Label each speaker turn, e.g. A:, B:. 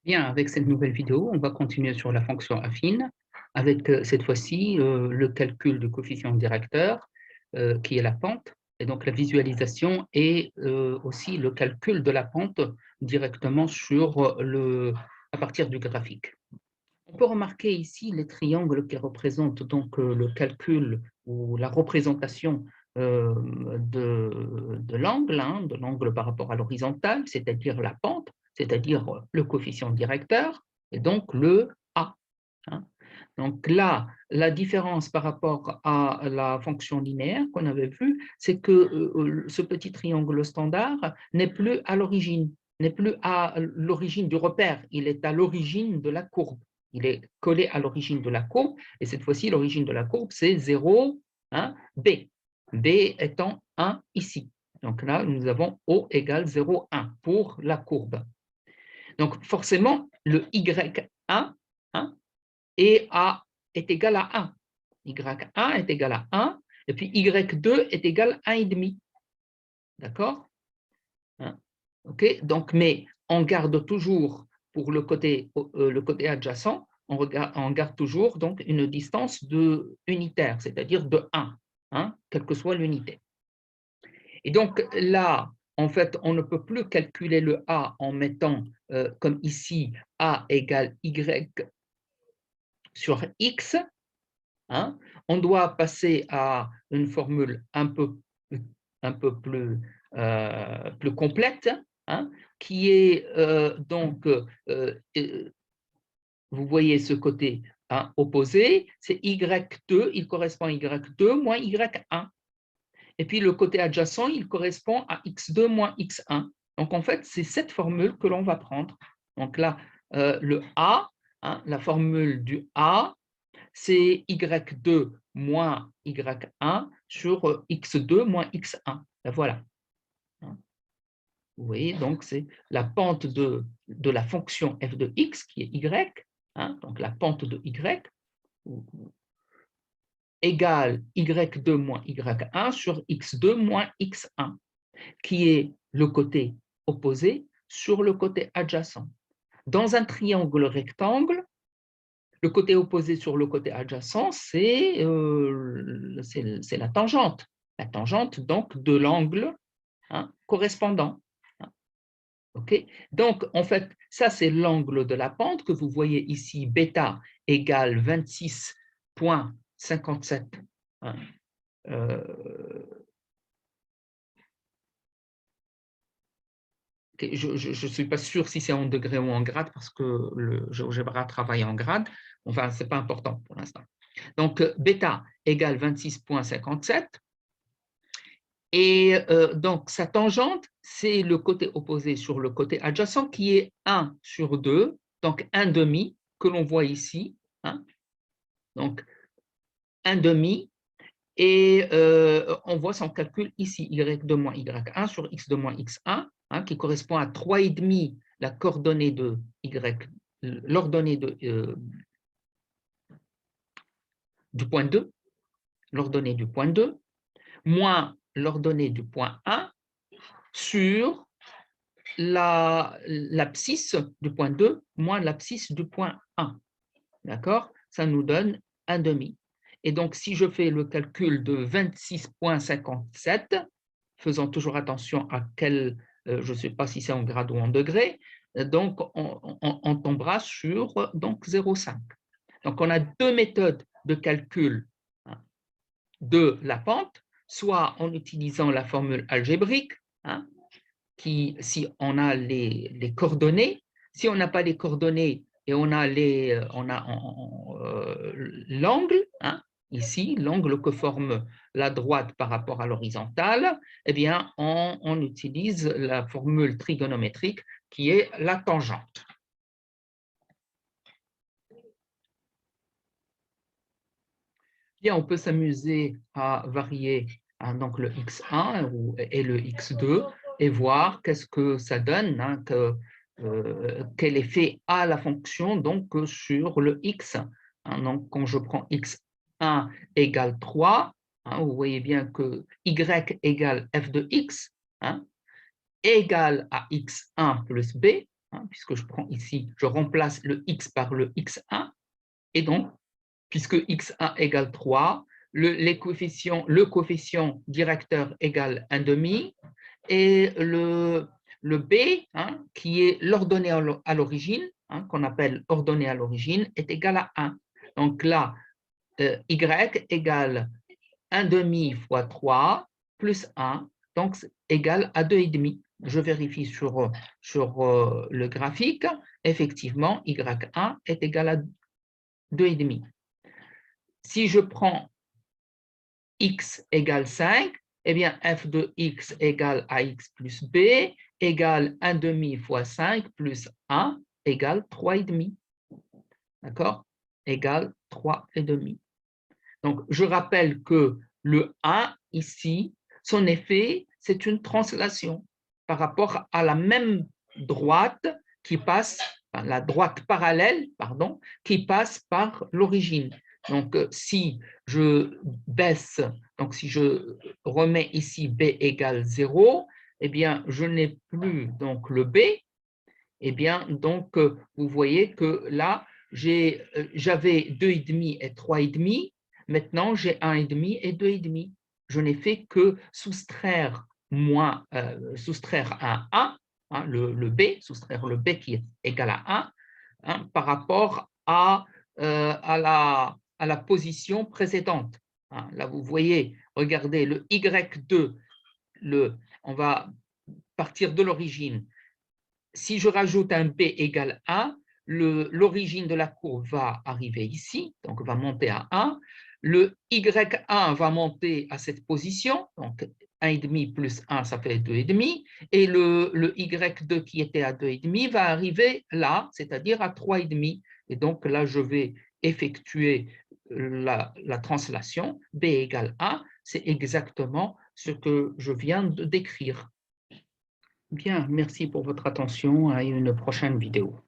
A: Bien, avec cette nouvelle vidéo, on va continuer sur la fonction affine avec cette fois-ci le calcul du coefficient directeur qui est la pente et donc la visualisation et aussi le calcul de la pente directement à partir du graphique. On peut remarquer ici les triangles qui représentent donc le calcul ou la représentation de l'angle, de l'angle par rapport à l'horizontale, c'est-à-dire la pente, c'est-à-dire le coefficient directeur, et donc le A. Hein. Donc là, la différence par rapport à la fonction linéaire qu'on avait vue, c'est que ce petit triangle standard n'est plus à l'origine, n'est plus à l'origine du repère, il est à l'origine de la courbe. Il est collé à l'origine de la courbe, et cette fois-ci, l'origine de la courbe, c'est 0, hein, B. B étant 1 ici. Donc là, nous avons O égale 0, 1 pour la courbe. Donc forcément, le Y1 hein, est égal à 1. Y1 est égal à 1, et puis Y2 est égal à 1,5. D'accord? Hein? OK? Donc, mais on garde toujours, pour le côté adjacent, on garde toujours donc, une distance unitaire, c'est-à-dire de 1, hein, quelle que soit l'unité. Et donc là, en fait, on ne peut plus calculer le A en mettant, comme ici, A égale Y sur X. Hein. On doit passer à une formule un peu plus complète, hein, qui est donc, vous voyez ce côté hein, opposé, c'est Y2, il correspond à Y2 moins Y1. Et puis le côté adjacent, il correspond à X2 moins X1. Donc en fait, c'est cette formule que l'on va prendre. Donc là, le A, hein, la formule du A, c'est Y2 moins Y1 sur X2 moins X1. Ben voilà. Vous voyez, donc c'est la pente de la fonction f de x qui est Y, hein, donc la pente de Y égale Y2 moins Y1 sur X2 moins X1, qui est le côté opposé sur le côté adjacent. Dans un triangle rectangle, le côté opposé sur le côté adjacent, c'est la tangente. La tangente, donc, de l'angle hein, correspondant. Okay. Donc, en fait, ça, c'est l'angle de la pente que vous voyez ici, bêta égale 26,57. Hein. Je ne suis pas sûr si c'est en degrés ou en grade parce que le GeoGebra travaille en grade. Enfin, ce n'est pas important pour l'instant. Donc, bêta égale 26,57. Et donc, sa tangente, c'est le côté opposé sur le côté adjacent qui est 1 sur 2, donc 1 demi, que l'on voit ici. Hein. Donc, 1 demi. Et on voit son calcul ici, y2 moins y1 sur x2 moins x1, hein, qui correspond à 3,5 la coordonnée de y, l'ordonnée du point 2, l'ordonnée du point 2, moins l'ordonnée du point 1 sur l'abscisse du point 2 moins l'abscisse du point 1. D'accord? Ça nous donne 1 demi. Et donc, si je fais le calcul de 26,57, faisant toujours attention à quel, je ne sais pas si c'est en grade ou en degré, donc on tombera sur donc 0,5. Donc, on a deux méthodes de calcul hein, de la pente, soit en utilisant la formule algébrique, hein, qui, si on a les coordonnées, si on n'a pas les coordonnées et on a l'angle, hein, ici, l'angle que forme la droite par rapport à l'horizontale, eh bien, on utilise la formule trigonométrique qui est la tangente. Bien, on peut s'amuser à varier hein, donc le x1 et le x2 et voir qu'est-ce que ça donne, hein, quel effet a la fonction donc, sur le x. Hein, donc, quand je prends x1 égale 3, hein, vous voyez bien que y égale f de x hein, égale à x1 plus b. hein, puisque je prends ici, je remplace le x par le x1, et donc, puisque x1 égale 3, le coefficient directeur égale 1,5, et le b, hein, qui est l'ordonnée à l'origine, hein, qu'on appelle ordonnée à l'origine, est égal à 1. Donc là, y égale 1,5 fois 3 plus 1, donc égale à 2,5. Je vérifie sur le graphique, effectivement, y1 est égal à 2,5. Si je prends x égale 5, eh bien f de x égale ax plus b égale 1,5 fois 5 plus 1 égale 3,5. D'accord? Égale 3,5. Donc, je rappelle que le 1 ici, son effet, c'est une translation par rapport à la même droite qui passe, enfin, la droite parallèle, pardon, qui passe par l'origine. Donc, si je baisse, donc si je remets ici b égale 0, eh bien, je n'ai plus donc le b. Eh bien, donc, vous voyez que là, j'avais 2,5 et 3,5. Maintenant, j'ai 1,5 et 2,5. Je n'ai fait que soustraire un 1, hein, le b, soustraire le b qui est égal à 1, hein, par rapport à la position précédente. Hein. Là, vous voyez, regardez, le y2, on va partir de l'origine. Si je rajoute un b égale 1, l'origine de la courbe va arriver ici, donc va monter à 1. Le y1 va monter à cette position, donc 1,5 plus 1, ça fait 2,5. Et le y2 qui était à 2,5 va arriver là, c'est-à-dire à 3,5. Et donc là, je vais effectuer la translation. B égale 1, c'est exactement ce que je viens de décrire. Bien, merci pour votre attention. À une prochaine vidéo.